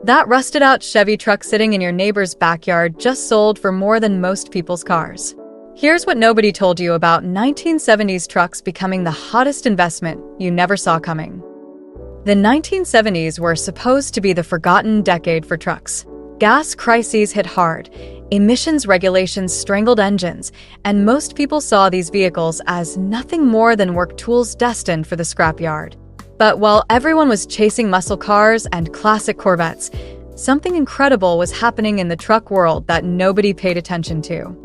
That rusted-out Chevy truck sitting in your neighbor's backyard just sold for more than most people's cars. Here's what nobody told you about 1970s trucks becoming the hottest investment you never saw coming. The 1970s were supposed to be the forgotten decade for trucks. Gas crises hit hard, emissions regulations strangled engines, and most people saw these vehicles as nothing more than work tools destined for the scrapyard. But while everyone was chasing muscle cars and classic Corvettes, something incredible was happening in the truck world that nobody paid attention to.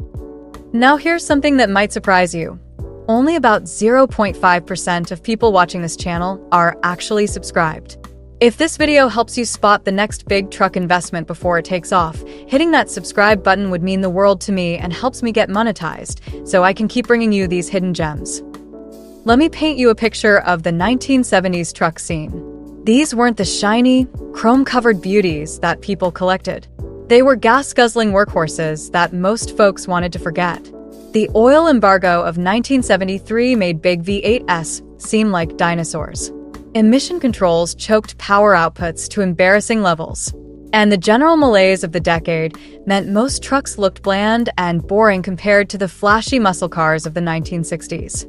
Now here's something that might surprise you. Only about 0.5% of people watching this channel are actually subscribed. If this video helps you spot the next big truck investment before it takes off, hitting that subscribe button would mean the world to me and helps me get monetized, so I can keep bringing you these hidden gems. Let me paint you a picture of the 1970s truck scene. These weren't the shiny, chrome-covered beauties that people collected. They were gas-guzzling workhorses that most folks wanted to forget. The oil embargo of 1973 made big V8s seem like dinosaurs. Emission controls choked power outputs to embarrassing levels. And the general malaise of the decade meant most trucks looked bland and boring compared to the flashy muscle cars of the 1960s.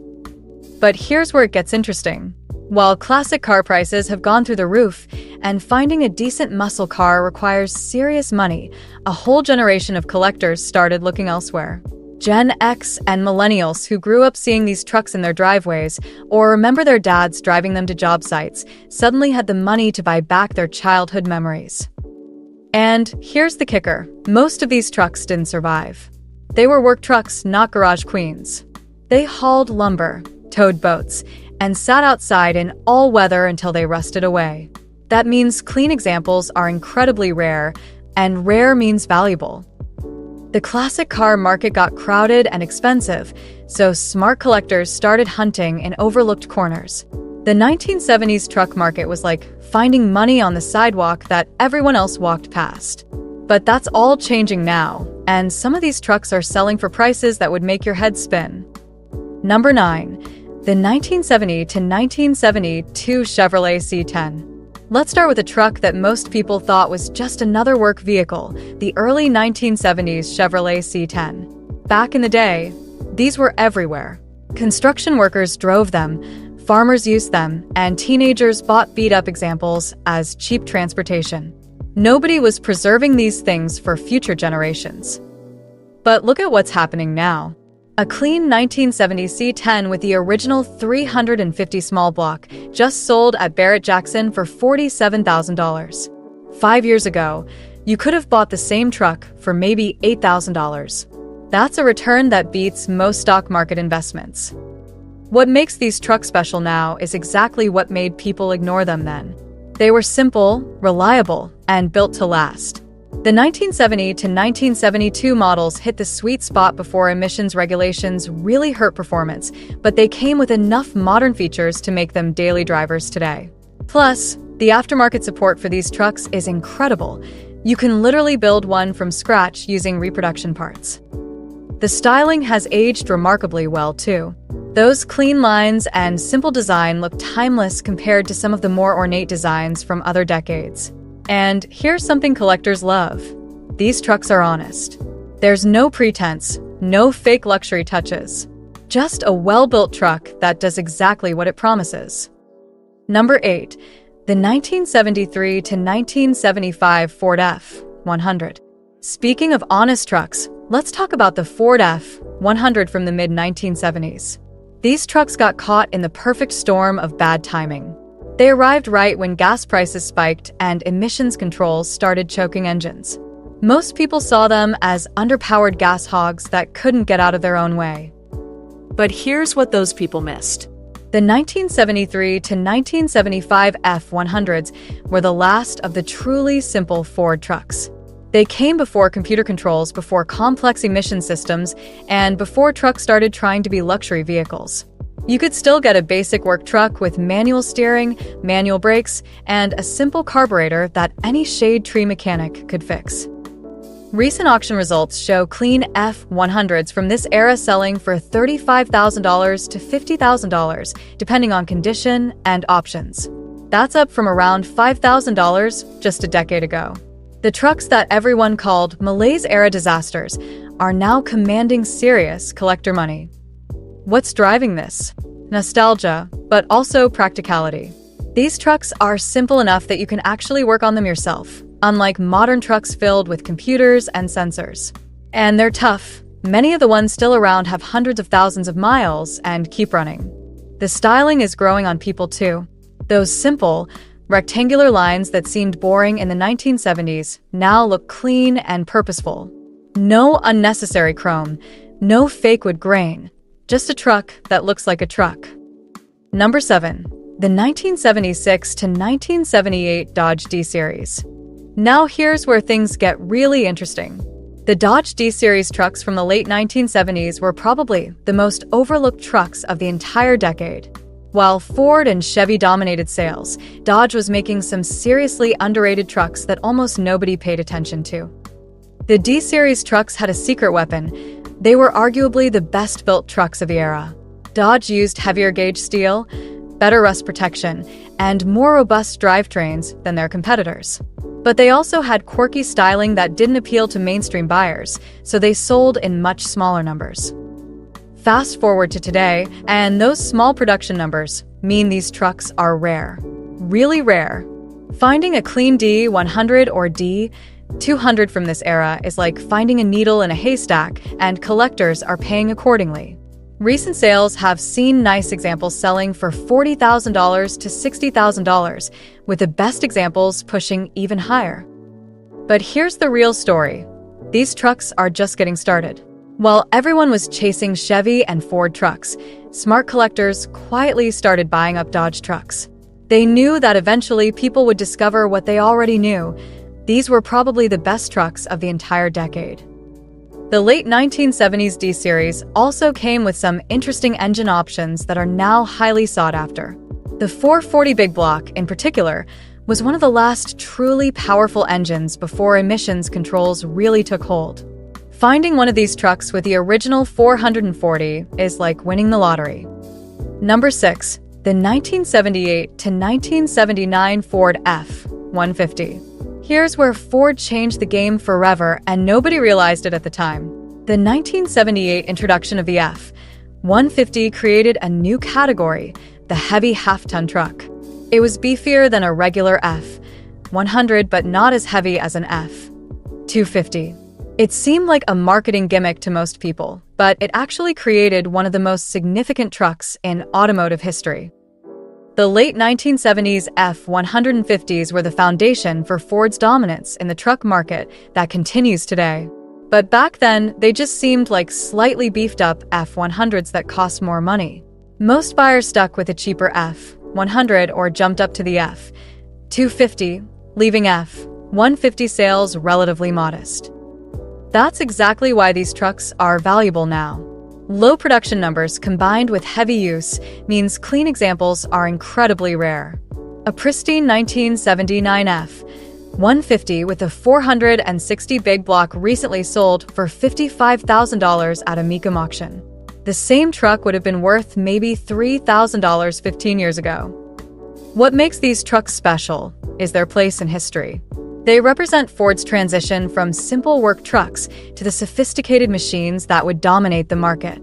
But here's where it gets interesting. While classic car prices have gone through the roof, and finding a decent muscle car requires serious money, a whole generation of collectors started looking elsewhere. Gen X and millennials who grew up seeing these trucks in their driveways or remember their dads driving them to job sites suddenly had the money to buy back their childhood memories. And here's the kicker. Most of these trucks didn't survive. They were work trucks, not garage queens. They hauled lumber, towed boats, and sat outside in all weather until they rusted away. That means clean examples are incredibly rare, and rare means valuable. The classic car market got crowded and expensive, so smart collectors started hunting in overlooked corners. The 1970s truck market was like finding money on the sidewalk that everyone else walked past. But that's all changing now, and some of these trucks are selling for prices that would make your head spin. Number 9. The 1970 to 1972 Chevrolet C10. Let's start with a truck that most people thought was just another work vehicle, the early 1970s Chevrolet C10. Back in the day, these were everywhere. Construction workers drove them, farmers used them, and teenagers bought beat-up examples as cheap transportation. Nobody was preserving these things for future generations. But look at what's happening now. A clean 1970 C10 with the original 350 small block just sold at Barrett-Jackson for $47,000. 5 years ago, you could have bought the same truck for maybe $8,000. That's a return that beats most stock market investments. What makes these trucks special now is exactly what made people ignore them then. They were simple, reliable, and built to last. The 1970 to 1972 models hit the sweet spot before emissions regulations really hurt performance, but they came with enough modern features to make them daily drivers today. Plus, the aftermarket support for these trucks is incredible. You can literally build one from scratch using reproduction parts. The styling has aged remarkably well, too. Those clean lines and simple design look timeless compared to some of the more ornate designs from other decades. And here's something collectors love. These trucks are honest. There's no pretense, no fake luxury touches. Just a well-built truck that does exactly what it promises. Number 8. The 1973 to 1975 Ford F-100. Speaking of honest trucks, let's talk about the Ford F-100 from the mid-1970s. These trucks got caught in the perfect storm of bad timing. They arrived right when gas prices spiked and emissions controls started choking engines. Most people saw them as underpowered gas hogs that couldn't get out of their own way. But here's what those people missed. The 1973 to 1975 F-100s were the last of the truly simple Ford trucks. They came before computer controls, before complex emission systems, and before trucks started trying to be luxury vehicles. You could still get a basic work truck with manual steering, manual brakes, and a simple carburetor that any shade tree mechanic could fix. Recent auction results show clean F-100s from this era selling for $35,000 to $50,000, depending on condition and options. That's up from around $5,000 just a decade ago. The trucks that everyone called Malaise-era disasters are now commanding serious collector money. What's driving this? Nostalgia, but also practicality. These trucks are simple enough that you can actually work on them yourself, unlike modern trucks filled with computers and sensors. And they're tough. Many of the ones still around have hundreds of thousands of miles and keep running. The styling is growing on people too. Those simple, rectangular lines that seemed boring in the 1970s now look clean and purposeful. No unnecessary chrome, no fake wood grain, just a truck that looks like a truck. Number 7. The 1976 to 1978 Dodge D-Series. Now here's where things get really interesting. The Dodge D-Series trucks from the late 1970s were probably the most overlooked trucks of the entire decade. While Ford and Chevy dominated sales, Dodge was making some seriously underrated trucks that almost nobody paid attention to. The D-Series trucks had a secret weapon. They were arguably the best-built trucks of the era. Dodge used heavier gauge steel, better rust protection, and more robust drivetrains than their competitors. But they also had quirky styling that didn't appeal to mainstream buyers, so they sold in much smaller numbers. Fast forward to today, and those small production numbers mean these trucks are rare. Really rare. Finding a clean D100 or D200 from this era is like finding a needle in a haystack, and collectors are paying accordingly. Recent sales have seen nice examples selling for $40,000 to $60,000, with the best examples pushing even higher. But here's the real story. These trucks are just getting started. While everyone was chasing Chevy and Ford trucks, smart collectors quietly started buying up Dodge trucks. They knew that eventually people would discover what they already knew. These were probably the best trucks of the entire decade. The late 1970s D-Series also came with some interesting engine options that are now highly sought after. The 440 Big Block, in particular, was one of the last truly powerful engines before emissions controls really took hold. Finding one of these trucks with the original 440 is like winning the lottery. Number 6. The 1978 to 1979 Ford F-150. Here's where Ford changed the game forever, and nobody realized it at the time. The 1978 introduction of the F-150 created a new category, the heavy half-ton truck. It was beefier than a regular F-100, but not as heavy as an F-250. It seemed like a marketing gimmick to most people, but it actually created one of the most significant trucks in automotive history. The late 1970s F-150s were the foundation for Ford's dominance in the truck market that continues today. But back then, they just seemed like slightly beefed-up F-100s that cost more money. Most buyers stuck with a cheaper F-100 or jumped up to the F-250, leaving F-150 sales relatively modest. That's exactly why these trucks are valuable now. Low production numbers combined with heavy use means clean examples are incredibly rare. A pristine 1979 F-150 with a 460 Big Block recently sold for $55,000 at a Mecum auction. The same truck would have been worth maybe $3,000 15 years ago. What makes these trucks special is their place in history. They represent Ford's transition from simple work trucks to the sophisticated machines that would dominate the market.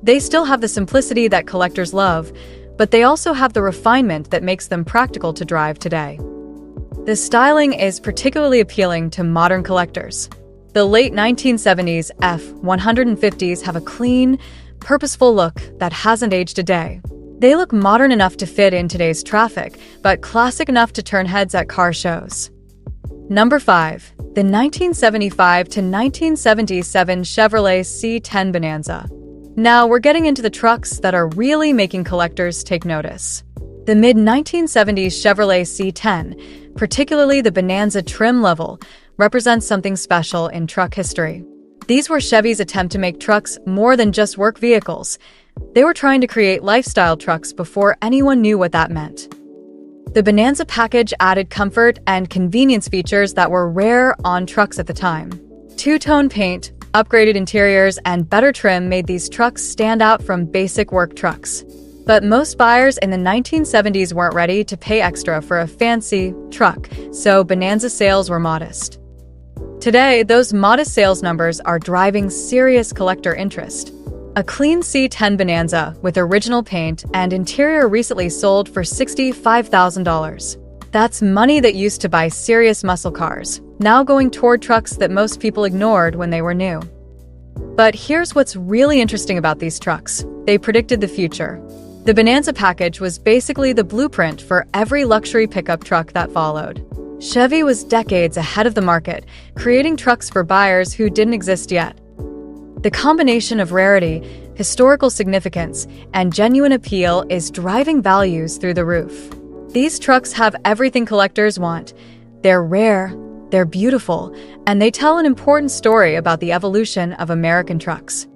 They still have the simplicity that collectors love, but they also have the refinement that makes them practical to drive today. The styling is particularly appealing to modern collectors. The late 1970s F-150s have a clean, purposeful look that hasn't aged a day. They look modern enough to fit in today's traffic, but classic enough to turn heads at car shows. Number 5. The 1975 to 1977 Chevrolet C10 Bonanza. Now we're getting into the trucks that are really making collectors take notice. The mid-1970s Chevrolet C10, particularly the Bonanza trim level, represents something special in truck history. These were Chevy's attempt to make trucks more than just work vehicles. They were trying to create lifestyle trucks before anyone knew what that meant. The Bonanza package added comfort and convenience features that were rare on trucks at the time. Two-tone paint, upgraded interiors, and better trim made these trucks stand out from basic work trucks. But most buyers in the 1970s weren't ready to pay extra for a fancy truck, so Bonanza sales were modest. Today, those modest sales numbers are driving serious collector interest. A clean C10 Bonanza with original paint and interior recently sold for $65,000. That's money that used to buy serious muscle cars, now going toward trucks that most people ignored when they were new. But here's what's really interesting about these trucks. They predicted the future. The Bonanza package was basically the blueprint for every luxury pickup truck that followed. Chevy was decades ahead of the market, creating trucks for buyers who didn't exist yet. The combination of rarity, historical significance, and genuine appeal is driving values through the roof. These trucks have everything collectors want. They're rare, they're beautiful, and they tell an important story about the evolution of American trucks.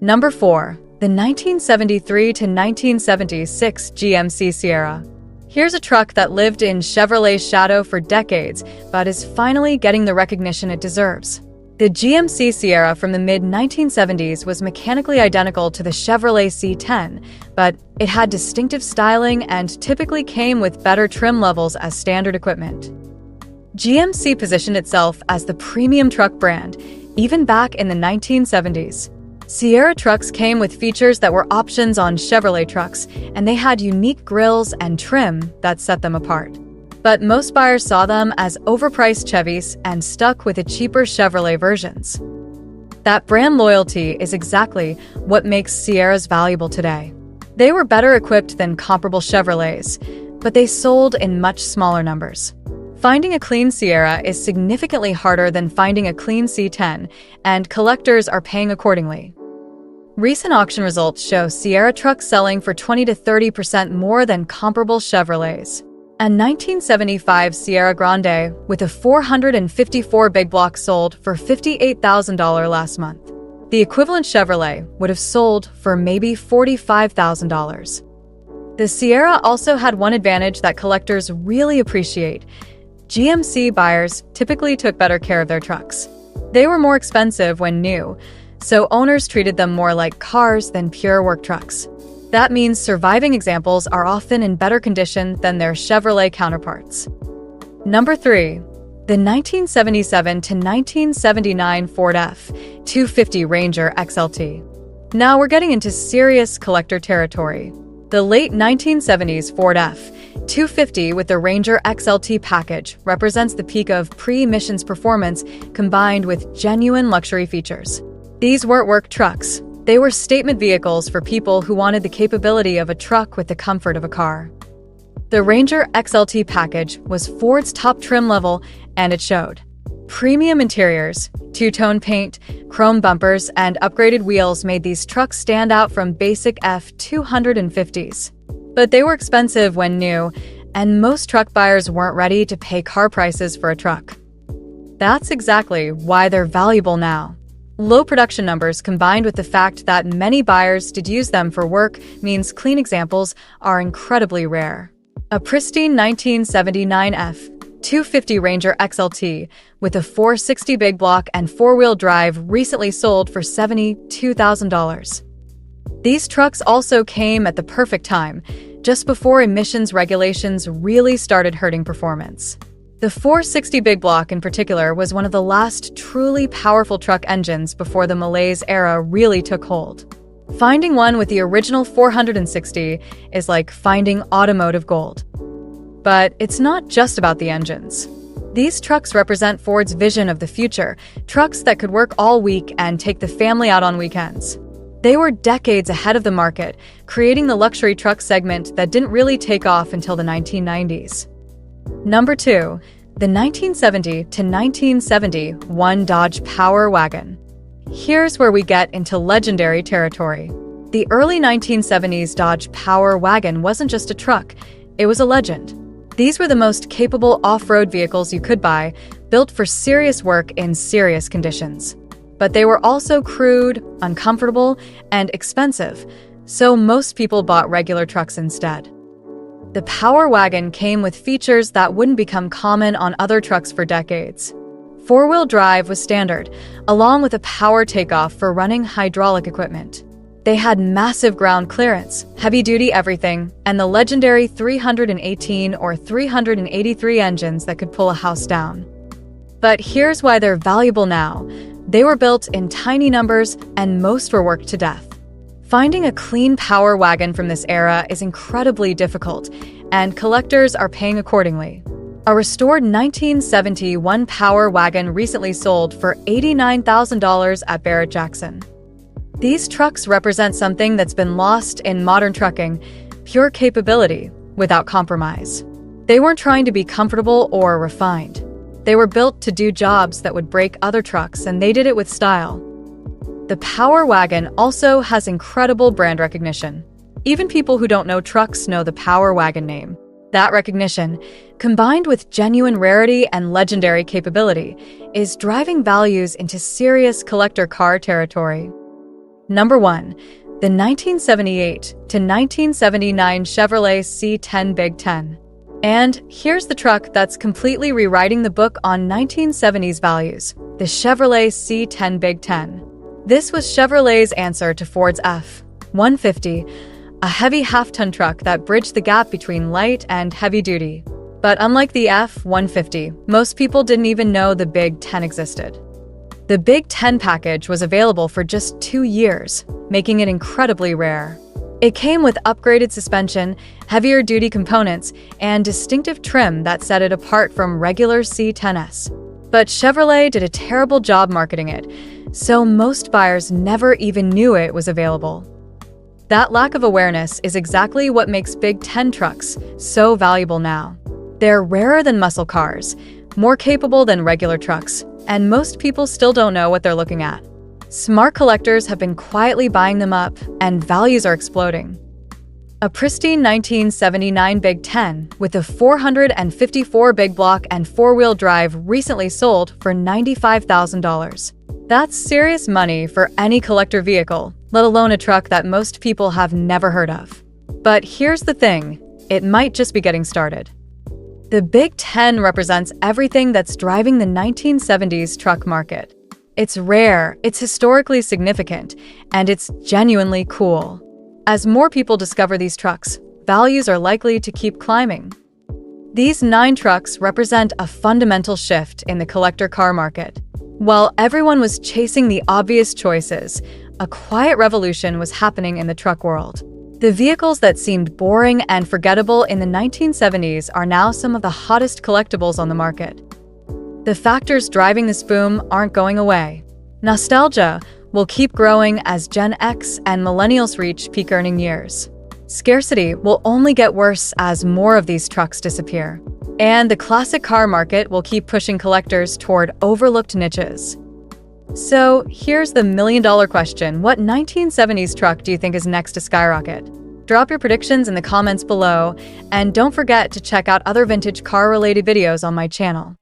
Number 4. The 1973 to 1976 GMC Sierra. Here's a truck that lived in Chevrolet's shadow for decades, but is finally getting the recognition it deserves. The GMC Sierra from the mid-1970s was mechanically identical to the Chevrolet C10, but it had distinctive styling and typically came with better trim levels as standard equipment. GMC positioned itself as the premium truck brand, even back in the 1970s. Sierra trucks came with features that were options on Chevrolet trucks, and they had unique grills and trim that set them apart. But most buyers saw them as overpriced Chevys and stuck with the cheaper Chevrolet versions. That brand loyalty is exactly what makes Sierras valuable today. They were better equipped than comparable Chevrolets, but they sold in much smaller numbers. Finding a clean Sierra is significantly harder than finding a clean C10, and collectors are paying accordingly. Recent auction results show Sierra trucks selling for 20 to 30% more than comparable Chevrolets. A 1975 Sierra Grande with a 454 big block sold for $58,000 last month. The equivalent Chevrolet would have sold for maybe $45,000. The Sierra also had one advantage that collectors really appreciate. GMC buyers typically took better care of their trucks. They were more expensive when new, so owners treated them more like cars than pure work trucks. That means surviving examples are often in better condition than their Chevrolet counterparts. Number 3. The 1977 to 1979 Ford F-250 Ranger XLT. Now we're getting into serious collector territory. The late 1970s Ford F-250 with the Ranger XLT package represents the peak of pre-emissions performance combined with genuine luxury features. These weren't work trucks. They were statement vehicles for people who wanted the capability of a truck with the comfort of a car. The Ranger XLT package was Ford's top trim level, and it showed. Premium interiors, two-tone paint, chrome bumpers, and upgraded wheels made these trucks stand out from basic F-250s. But they were expensive when new, and most truck buyers weren't ready to pay car prices for a truck. That's exactly why they're valuable now. Low production numbers combined with the fact that many buyers did use them for work means clean examples are incredibly rare. A pristine 1979 F-250 Ranger XLT with a 460 big block and four-wheel drive recently sold for $72,000. These trucks also came at the perfect time, just before emissions regulations really started hurting performance. The 460 big block in particular was one of the last truly powerful truck engines before the malaise era really took hold. Finding one with the original 460 is like finding automotive gold. But it's not just about the engines. These trucks represent Ford's vision of the future, trucks that could work all week and take the family out on weekends. They were decades ahead of the market, creating the luxury truck segment that didn't really take off until the 1990s. Number 2. The 1970 to 1971 Dodge Power Wagon. Here's where we get into legendary territory. The early 1970s Dodge Power Wagon wasn't just a truck, it was a legend. These were the most capable off-road vehicles you could buy, built for serious work in serious conditions. But they were also crude, uncomfortable, and expensive, so most people bought regular trucks instead. The Power Wagon came with features that wouldn't become common on other trucks for decades. Four-wheel drive was standard, along with a power takeoff for running hydraulic equipment. They had massive ground clearance, heavy-duty everything, and the legendary 318 or 383 engines that could pull a house down. But here's why they're valuable now. They were built in tiny numbers, and most were worked to death. Finding a clean power wagon from this era is incredibly difficult, and collectors are paying accordingly. A restored 1971 Power Wagon recently sold for $89,000 at Barrett-Jackson. These trucks represent something that's been lost in modern trucking: pure capability without compromise. They weren't trying to be comfortable or refined. They were built to do jobs that would break other trucks, and they did it with style. The Power Wagon also has incredible brand recognition. Even people who don't know trucks know the Power Wagon name. That recognition, combined with genuine rarity and legendary capability, is driving values into serious collector car territory. Number 1. The 1978 to 1979 Chevrolet C10 Big 10. And here's the truck that's completely rewriting the book on 1970s values: the Chevrolet C10 Big 10. This was Chevrolet's answer to Ford's F-150, a heavy half-ton truck that bridged the gap between light and heavy-duty. But unlike the F-150, most people didn't even know the Big 10 existed. The Big 10 package was available for just 2 years, making it incredibly rare. It came with upgraded suspension, heavier-duty components, and distinctive trim that set it apart from regular C10s. But Chevrolet did a terrible job marketing it, so most buyers never even knew it was available. That lack of awareness is exactly what makes Big 10 trucks so valuable now. They're rarer than muscle cars, more capable than regular trucks, and most people still don't know what they're looking at. Smart collectors have been quietly buying them up, and values are exploding. A pristine 1979 Big 10 with a 454 big block and four-wheel drive recently sold for $95,000. That's serious money for any collector vehicle, let alone a truck that most people have never heard of. But here's the thing, it might just be getting started. The Big 10 represents everything that's driving the 1970s truck market. It's rare, it's historically significant, and it's genuinely cool. As more people discover these trucks, values are likely to keep climbing. These 9 trucks represent a fundamental shift in the collector car market. While everyone was chasing the obvious choices, a quiet revolution was happening in the truck world. The vehicles that seemed boring and forgettable in the 1970s are now some of the hottest collectibles on the market. The factors driving this boom aren't going away. Nostalgia will keep growing as Gen X and millennials reach peak earning years. Scarcity will only get worse as more of these trucks disappear. And the classic car market will keep pushing collectors toward overlooked niches. So here's the million-dollar question: what 1970s truck do you think is next to skyrocket? Drop your predictions in the comments below, and don't forget to check out other vintage car-related videos on my channel.